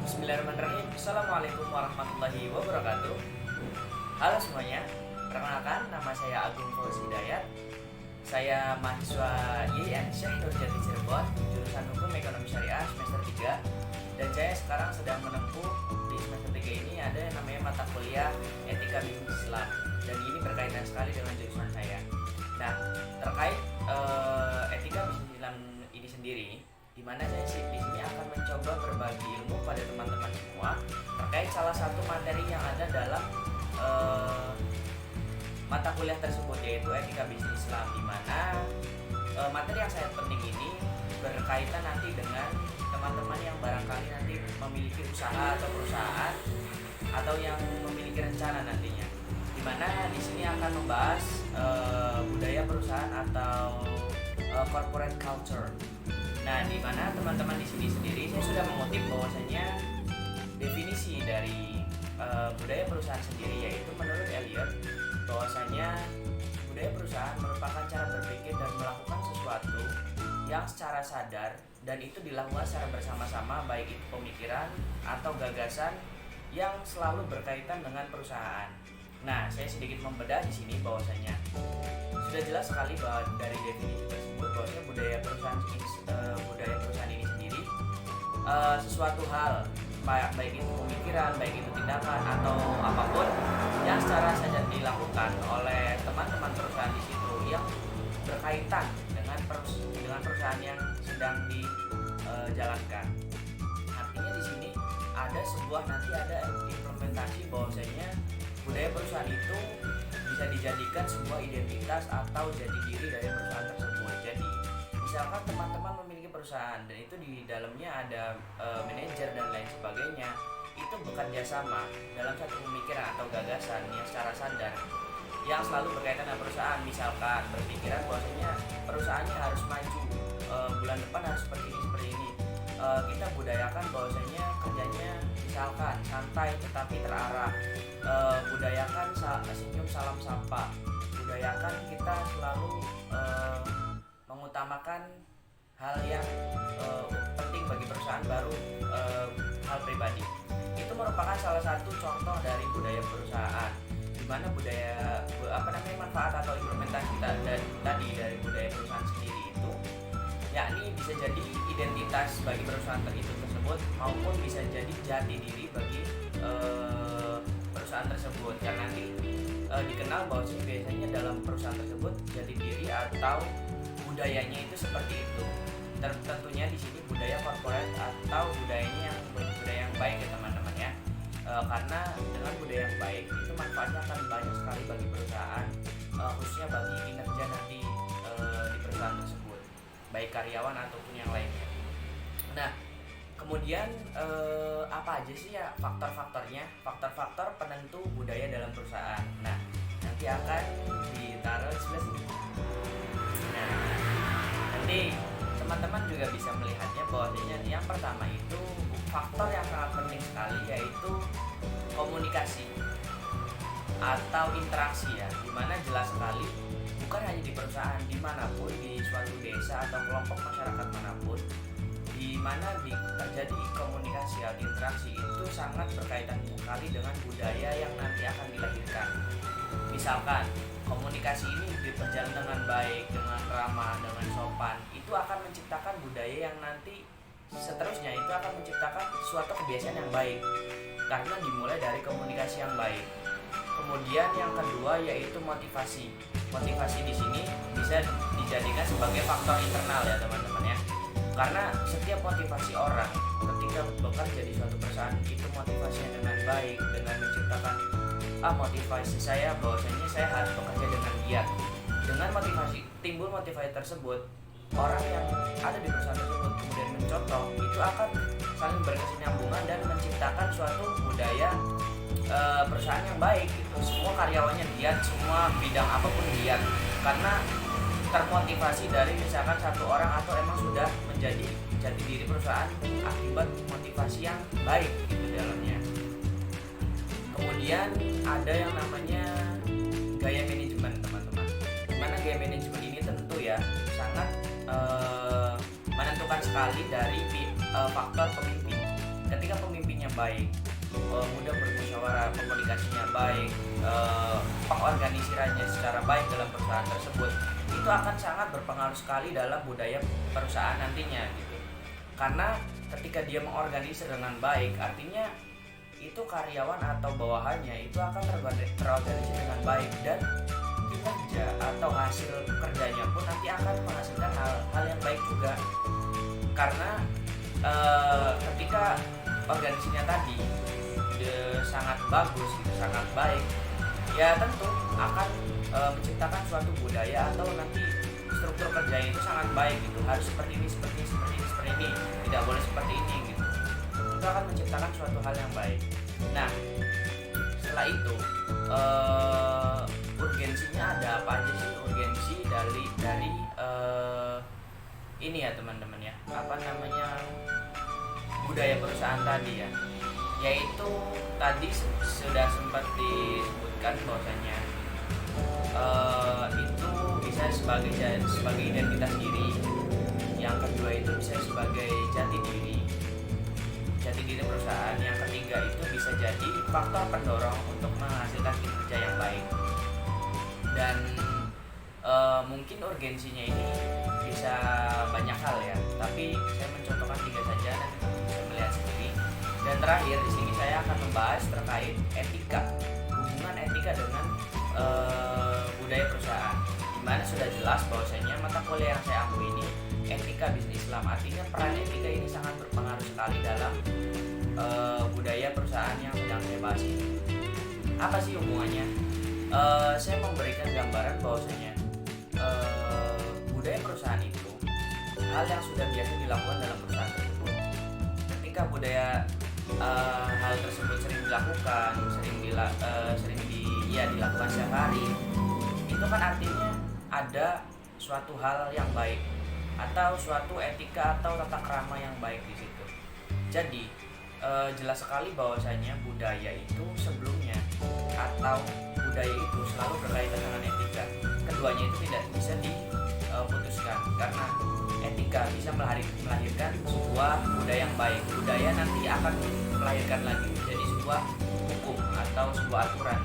Bismillahirrahmanirrahim. Assalamualaikum warahmatullahi wabarakatuh. Halo semuanya, perkenalkan nama saya Agung Fauzi Hidayat. Saya mahasiswa IAIN Syekh Nurjati Cirebon, jurusan Hukum Ekonomi Syariah semester 3. Dan saya sekarang sedang menempuh di semester 3 ini ada yang namanya mata kuliah Etika Bisnis Islam. Dan ini berkaitan sekali dengan jurusan saya. Nah, terkait etika bisnis Islam ini sendiri, di mana saya di sini akan mencoba berbagi ilmu pada teman-teman semua terkait salah satu materi yang ada dalam mata kuliah tersebut, yaitu etika bisnis Islam, di mana materi yang saya penting ini berkaitan nanti dengan teman-teman yang barangkali nanti memiliki usaha atau perusahaan atau yang memiliki rencana nantinya, di mana di sini akan membahas budaya perusahaan atau corporate culture. Nah, di mana teman-teman di sini sendiri saya sudah mengutip bahwasanya definisi dari budaya perusahaan sendiri, yaitu menurut Elliot bahwasanya budaya perusahaan merupakan cara berpikir dan melakukan sesuatu yang secara sadar dan itu dilakukan secara bersama-sama, baik itu pemikiran atau gagasan yang selalu berkaitan dengan perusahaan. Nah, saya sedikit membedah di sini bahwasanya sudah jelas sekali bahwa dari definisi tersebut bahwasanya budaya perusahaan ini sendiri sesuatu hal, baik itu pemikiran, baik itu tindakan atau apapun yang secara sadar dilakukan oleh teman-teman perusahaan di situ yang berkaitan dengan perusahaan yang sedang dijalankan. Artinya di sini ada implementasi bahwasanya budaya perusahaan itu bisa dijadikan sebuah identitas atau jati diri dari perusahaan tersebut. Jadi, misalkan teman-teman memiliki perusahaan dan itu di dalamnya ada manajer dan lain sebagainya, itu bekerja sama dalam satu pemikiran atau gagasan yang secara sadar yang selalu berkaitan dengan perusahaan. Misalkan berpikiran bahwasanya perusahaannya harus maju, bulan depan harus seperti ini. Kita budayakan bahwasanya kerjanya misalkan santai tetapi terarah, budayakan senyum salam sapa, budayakan kita selalu mengutamakan hal yang penting bagi perusahaan, baru hal pribadi. Itu merupakan salah satu contoh dari budaya perusahaan, di mana manfaat atau implementasi tadi dari budaya perusahaan sendiri itu yakni bisa jadi identitas bagi perusahaan itu tersebut, maupun bisa jadi jati diri bagi perusahaan tersebut, karena nanti dikenal bahwa biasanya dalam perusahaan tersebut jati diri atau budayanya itu seperti itu. Tentunya di sini budaya corporate atau budaya yang baik ya teman-teman ya, karena dengan budaya yang baik itu manfaatnya akan banyak sekali bagi perusahaan, khususnya bagi kinerja nanti di perusahaan tersebut, baik karyawan ataupun yang lainnya. Nah, kemudian apa aja sih ya faktor-faktornya? Faktor-faktor penentu budaya dalam perusahaan. Nah, nanti akan ditaruh di sebelah sini. Nah, nanti teman-teman juga bisa melihatnya bahwasanya yang pertama itu faktor yang sangat penting sekali, yaitu komunikasi atau interaksi ya, dimana jelas sekali bukan hanya di perusahaan, dimanapun, di suatu desa atau kelompok masyarakat manapun, di mana terjadi komunikasi atau interaksi itu sangat berkaitan sekali dengan budaya yang nanti akan dilahirkan. Misalkan komunikasi ini berjalan dengan baik, dengan ramah, dengan sopan, itu akan menciptakan budaya yang nanti seterusnya itu akan menciptakan suatu kebiasaan yang baik, karena dimulai dari komunikasi yang baik. Kemudian yang kedua yaitu motivasi. Motivasi di sini bisa dijadikan sebagai faktor internal ya teman-teman ya. Karena setiap motivasi orang ketika bekerja di suatu perusahaan itu motivasinya dengan baik, dengan menciptakan motivasi saya bahwasanya saya harus bekerja dengan giat. Dengan timbul motivasi tersebut, orang yang ada di perusahaan tersebut kemudian mencontoh, itu akan saling berkesinambungan dan menciptakan suatu budaya perusahaan yang baik gitu. Semua karyawannya giat, semua bidang apapun giat, karena termotivasi dari misalkan satu orang atau emang sudah menjadi jati diri perusahaan akibat motivasi yang baik gitu dalamnya. Kemudian ada yang namanya gaya manajemen teman-teman, dimana gaya manajemen ini tentu ya sangat menentukan sekali dari faktor pemimpin. Ketika pemimpinnya baik, mudah bermusyawarah, komunikasinya baik, pengorganisirannya secara baik dalam perusahaan tersebut, itu akan sangat berpengaruh sekali dalam budaya perusahaan nantinya gitu. Karena ketika dia mengorganisir dengan baik, artinya itu karyawan atau bawahannya itu akan terorganisir dengan baik, dan kinerja atau hasil kerjanya pun nanti akan menghasilkan hal yang baik juga. Karena ketika organisasinya tadi sangat bagus gitu, sangat baik, ya tentu akan menciptakan suatu budaya atau nanti struktur kerjanya itu sangat baik gitu. Harus seperti ini, seperti ini, tidak boleh seperti ini gitu. Itu akan menciptakan suatu hal yang baik. Nah, setelah itu urgensinya ada apa aja sih? Urgensi dari ini ya teman-teman ya, apa namanya, budaya perusahaan tadi ya, yaitu tadi sudah sempat disebutkan bahwasanya itu bisa sebagai identitas diri. Yang kedua itu bisa sebagai jati diri perusahaan. Yang ketiga itu bisa jadi faktor pendorong untuk menghasilkan kinerja yang baik. Dan mungkin urgensinya ini bisa banyak hal ya, tapi saya mencontohkan 3 saja dan teman-teman bisa melihat sendiri. Dan terakhir di sini saya akan membahas terkait etika, hubungan etika dengan budaya perusahaan. Dimana sudah jelas bahwasanya mata kuliah yang saya ambil ini etika bisnis Islam, artinya peran etika ini sangat berpengaruh sekali dalam budaya perusahaan yang sedang saya bahas ini. Apa sih hubungannya? Saya memberikan gambaran bahwasanya budaya perusahaan itu hal yang sudah biasa dilakukan dalam perusahaan tersebut. Ketika budaya hal tersebut sering dilakukan, dilakukan setiap hari, itu kan artinya ada suatu hal yang baik atau suatu etika atau tata krama yang baik di situ. Jadi jelas sekali bahwasanya budaya itu sebelumnya atau budaya itu selalu berkaitan dengan etika. Keduanya itu tidak bisa diputuskan, karena etika bisa melahirkan sebuah budaya yang baik. Budaya nanti akan melahirkan lagi menjadi sebuah hukum atau sebuah aturan.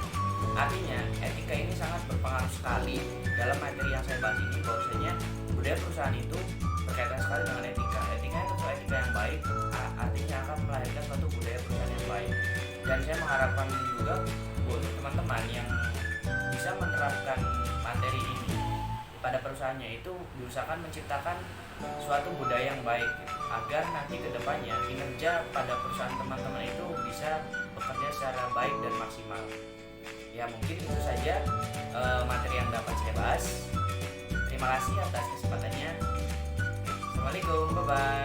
Artinya etika ini sangat berpengaruh sekali dalam materi yang saya bahas ini, bahwasanya budaya perusahaan itu berkaitan sekali dengan etika. Etikanya tentu etika yang baik, artinya akan melahirkan suatu budaya perusahaan yang baik. Dan saya mengharapkan juga untuk teman-teman yang bisa menerapkan materi ini pada perusahaannya itu diusahakan menciptakan suatu budaya yang baik gitu, agar nanti kedepannya kinerja pada perusahaan teman-teman itu bisa bekerja secara baik dan maksimal. Ya mungkin itu saja materi yang dapat saya bahas. Terima kasih atas kesempatannya. Assalamualaikum, bye bye.